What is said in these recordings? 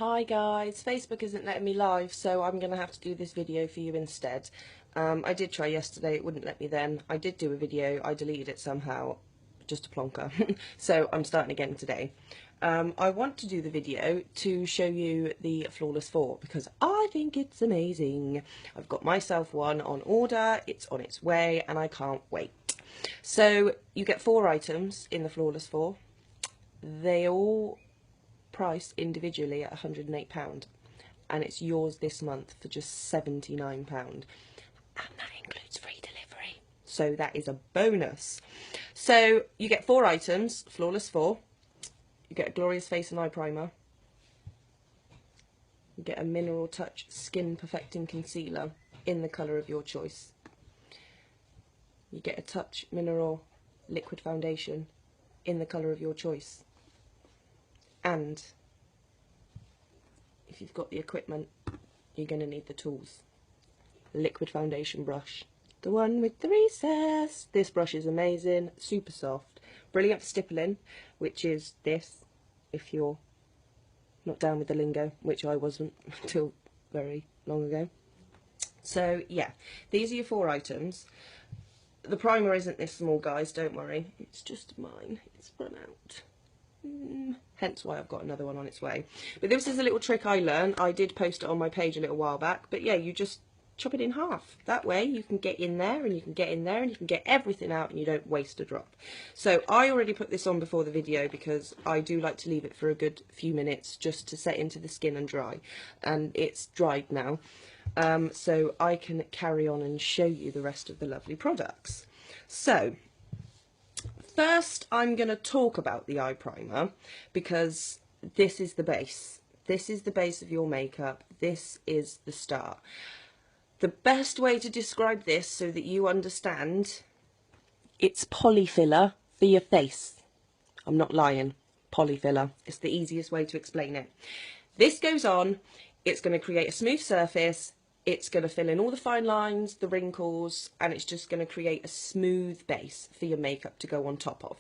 Hi guys, Facebook isn't letting me live, so I'm going to have to do this video for you instead. I did try yesterday, it wouldn't let me then. I did do a video, I deleted it somehow, just a plonker. So I'm starting again today. I want to do the video to show you the Flawless 4 because I think it's amazing. I've got myself one on order, it's on its way, and I can't wait. So you get 4 items in the Flawless 4. They all priced individually at £108, and it's yours this month for just £79, and that includes free delivery, so that is a bonus. So you get 4 items, Flawless 4. You get a Glorious Face and Eye Primer, you get a Mineral Touch Skin Perfecting Concealer in the colour of your choice, you get a Touch Mineral Liquid Foundation in the colour of your choice, and if you've got the equipment, you're going to need the tools. Liquid foundation brush, the one with the recess. This brush is amazing, super soft, brilliant for stippling, which is this, if you're not down with the lingo, which I wasn't until very long ago. So yeah, these are your 4 items. The primer isn't this small, guys, don't worry, it's just mine, it's run out. Hence why I've got another one on its way. But this is a little trick I learned. I did post it on my page a little while back. But yeah, you just chop it in half. That way you can get in there and you can get in there and you can get everything out and you don't waste a drop. So I already put this on before the video because I do like to leave it for a good few minutes just to set into the skin and dry. And it's dried now. So I can carry on and show you the rest of the lovely products. So first, I'm going to talk about the eye primer because this is the base. This is the base of your makeup. This is the start. The best way to describe this so that you understand, it's polyfiller for your face. I'm not lying. Polyfiller. It's the easiest way to explain it. This goes on. It's going to create a smooth surface. It's going to fill in all the fine lines, the wrinkles, and it's just going to create a smooth base for your makeup to go on top of.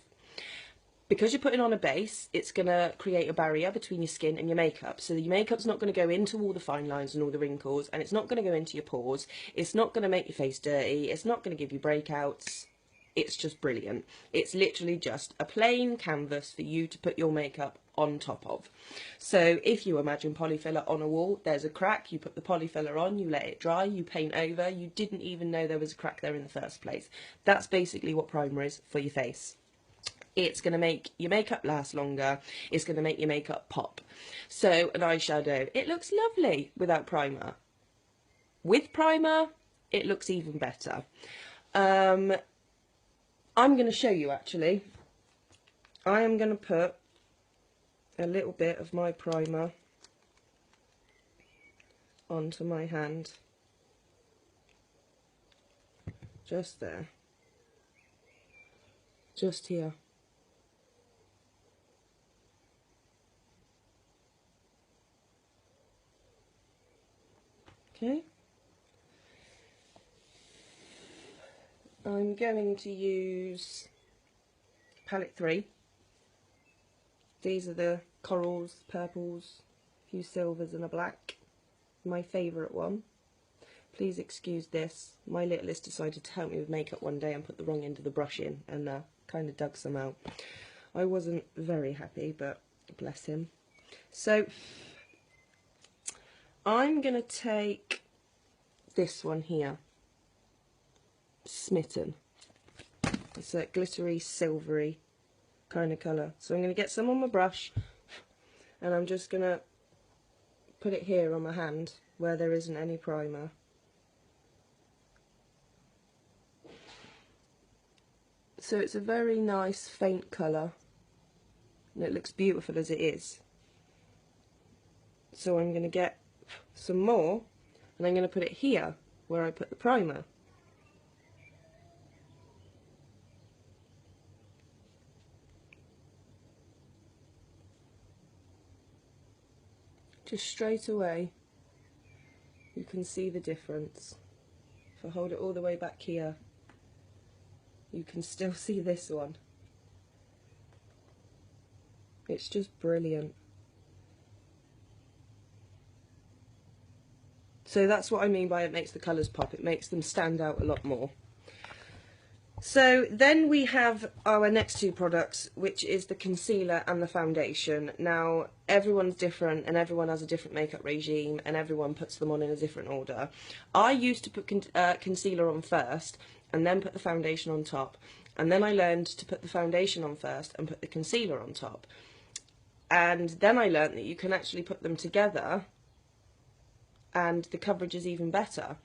Because you're putting on a base, it's going to create a barrier between your skin and your makeup. So your makeup's not going to go into all the fine lines and all the wrinkles, and it's not going to go into your pores. It's not going to make your face dirty. It's not going to give you breakouts. It's just brilliant. It's literally just a plain canvas for you to put your makeup on top of. So if you imagine polyfiller on a wall, there's a crack, you put the polyfiller on, you let it dry, you paint over, you didn't even know there was a crack there in the first place. That's basically what primer is for your face. It's going to make your makeup last longer, it's going to make your makeup pop. So an eyeshadow, it looks lovely without primer. With primer, it looks even better. I'm going to show you actually. I am going to put a little bit of my primer onto my hand. Just there. Just here. Okay. I'm going to use palette 3. These are the corals, purples, a few silvers and a black. My favourite one. Please excuse this. My littlest decided to help me with makeup one day and put the wrong end of the brush in and kind of dug some out. I wasn't very happy, but bless him. So I'm going to take this one here. Smitten. It's a glittery, silvery kind of colour. So I'm going to get some on my brush and I'm just going to put it here on my hand where there isn't any primer. So it's a very nice faint colour and it looks beautiful as it is. So I'm going to get some more and I'm going to put it here where I put the primer. Just straight away you can see the difference. If I hold it all the way back here, you can still see this one. It's just brilliant. So that's what I mean by it makes the colours pop. It makes them stand out a lot more. So then we have our next two products, which is the concealer and the foundation. Now, everyone's different and everyone has a different makeup regime and everyone puts them on in a different order. I used to put concealer on first and then put the foundation on top. And then I learned to put the foundation on first and put the concealer on top. And then I learned that you can actually put them together and the coverage is even better.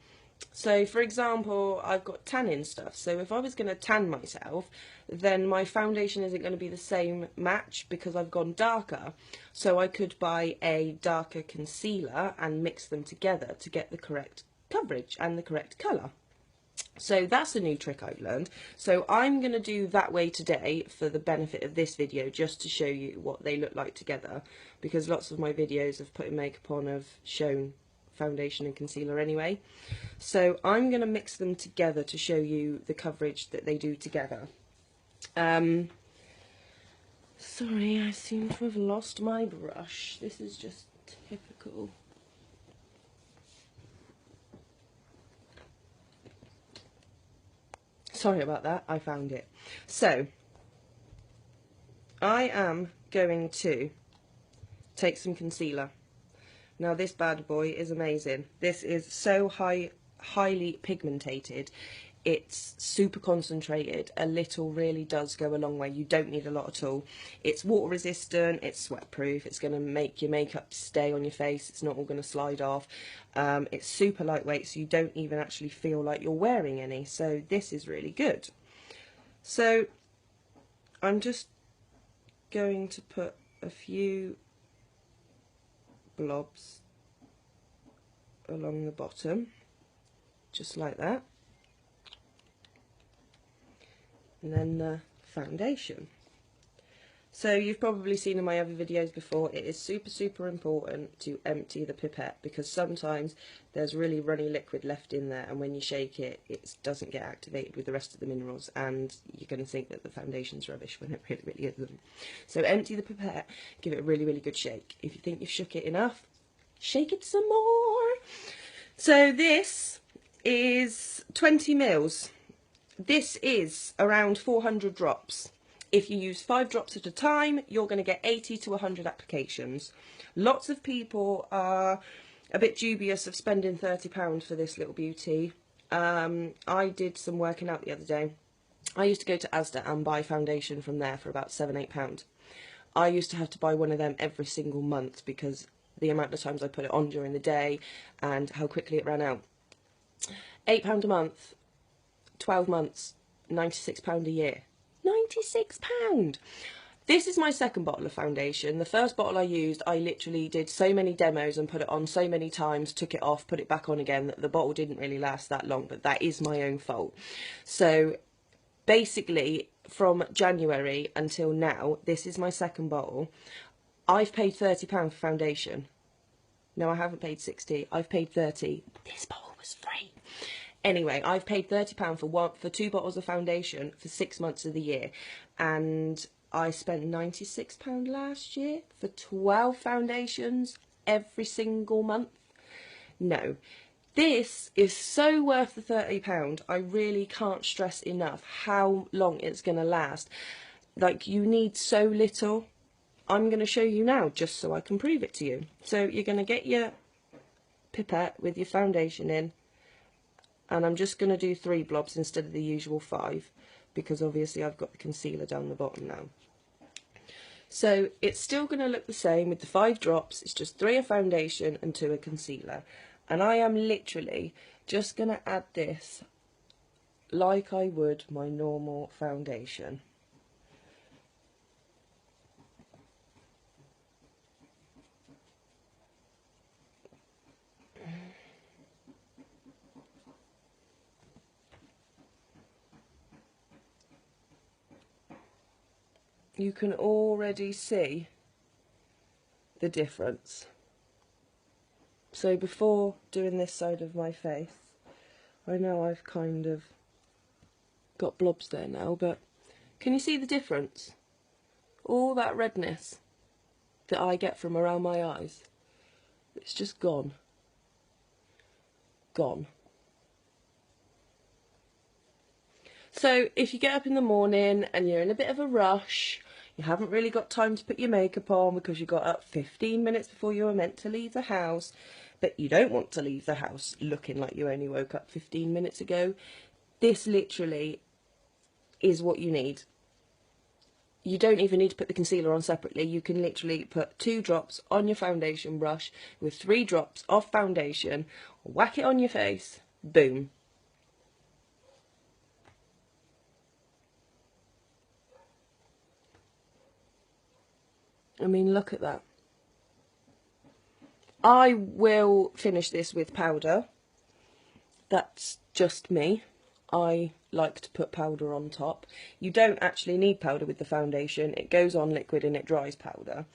So, for example, I've got tanning stuff, so if I was going to tan myself, then my foundation isn't going to be the same match because I've gone darker. So I could buy a darker concealer and mix them together to get the correct coverage and the correct colour. So that's a new trick I've learned. So I'm going to do that way today for the benefit of this video, just to show you what they look like together, because lots of my videos of putting makeup on have shown foundation and concealer anyway. So I'm going to mix them together to show you the coverage that they do together. Sorry, I seem to have lost my brush. This is just typical. Sorry about that, I found it. So, I am going to take some concealer. Now this bad boy is amazing. This is so highly pigmented. It's super concentrated. A little really does go a long way. You don't need a lot at all. It's water resistant, it's sweat proof, it's going to make your makeup stay on your face, it's not all going to slide off. It's super lightweight, so you don't even actually feel like you're wearing any. So this is really good. So I'm just going to put a few blobs along the bottom, just like that, and then the foundation. So you've probably seen in my other videos before, it is super important to empty the pipette, because sometimes there's really runny liquid left in there, and when you shake it, it doesn't get activated with the rest of the minerals, and you're going to think that the foundation's rubbish when it really isn't. So empty the pipette, give it a really good shake. If you think you've shook it enough, shake it some more. So this is 20 mils. This is around 400 drops. If you use 5 drops at a time, you're going to get 80 to 100 applications. Lots of people are a bit dubious of spending £30 for this little beauty. I did some working out the other day. I used to go to Asda and buy foundation from there for about £7–8. I used to have to buy one of them every single month because the amount of times I put it on during the day and how quickly it ran out. £8 a month, 12 months, £96 a year. £96! This is my second bottle of foundation. The first bottle I used, I literally did so many demos and put it on so many times, took it off, put it back on again, that the bottle didn't really last that long, but that is my own fault. So basically, from January until now, this is my second bottle. I've paid £30 for foundation. No, I haven't paid 60. I've paid 30. This bottle was free. Anyway, I've paid £30 for 2 bottles of foundation for 6 months of the year, and I spent £96 last year for 12 foundations every single month. No, this is so worth the £30. I really can't stress enough how long it's going to last. Like, you need so little. I'm going to show you now just so I can prove it to you. So you're going to get your pipette with your foundation in, and I'm just going to do 3 blobs instead of the usual 5, because obviously I've got the concealer down the bottom now. So it's still going to look the same with the 5 drops. It's just 3 of foundation and 2 of concealer, and I am literally just going to add this like I would my normal foundation. You can already see the difference. So before doing this side of my face, I know I've kind of got blobs there now, but can you see the difference? All that redness that I get from around my eyes, it's just gone. gone. So if you get up in the morning and you're in a bit of a rush, you haven't really got time to put your makeup on because you got up 15 minutes before you were meant to leave the house, but you don't want to leave the house looking like you only woke up 15 minutes ago, this literally is what you need. You don't even need to put the concealer on separately. You can literally put 2 drops on your foundation brush with 3 drops of foundation, whack it on your face, boom. I mean, look at that. I will finish this with powder. That's just me. I like to put powder on top. You don't actually need powder with the foundation. It goes on liquid and it dries powder.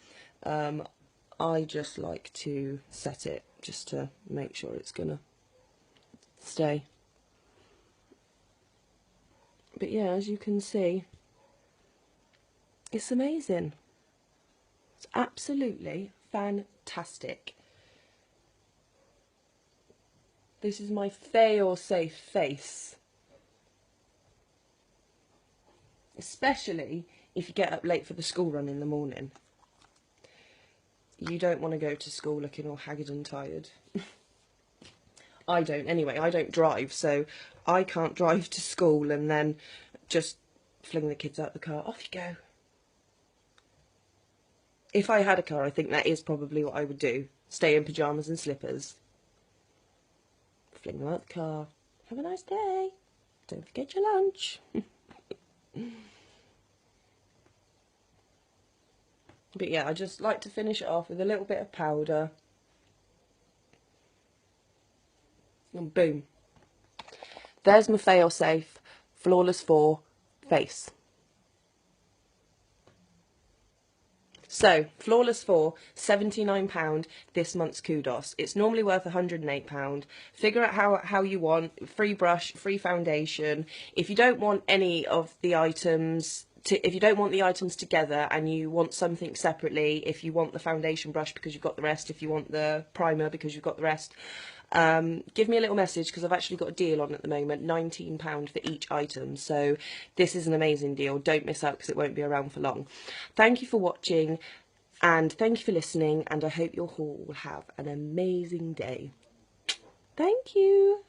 I just like to set it just to make sure it's gonna stay. But yeah, as you can see, it's amazing. It's absolutely fantastic. This is my fail-safe face. Especially if you get up late for the school run in the morning. You don't want to go to school looking all haggard and tired. I don't anyway. I don't drive, so I can't drive to school and then just fling the kids out the car. Off you go. If I had a car, I think that is probably what I would do. Stay in pyjamas and slippers. Fling them out the car. Have a nice day. Don't forget your lunch. But yeah, I just like to finish it off with a little bit of powder. And boom. There's my fail-safe Flawless 4 face. So, Flawless 4, £79 this month's Kudos. It's normally worth £108. Figure out how you want. Free brush, free foundation. If you don't want any of the items, if you don't want the items together and you want something separately, if you want the foundation brush because you've got the rest, if you want the primer because you've got the rest, give me a little message because I've actually got a deal on at the moment, £19 for each item. So this is an amazing deal. Don't miss out because it won't be around for long. Thank you for watching and thank you for listening, and I hope your haul will have an amazing day. Thank you.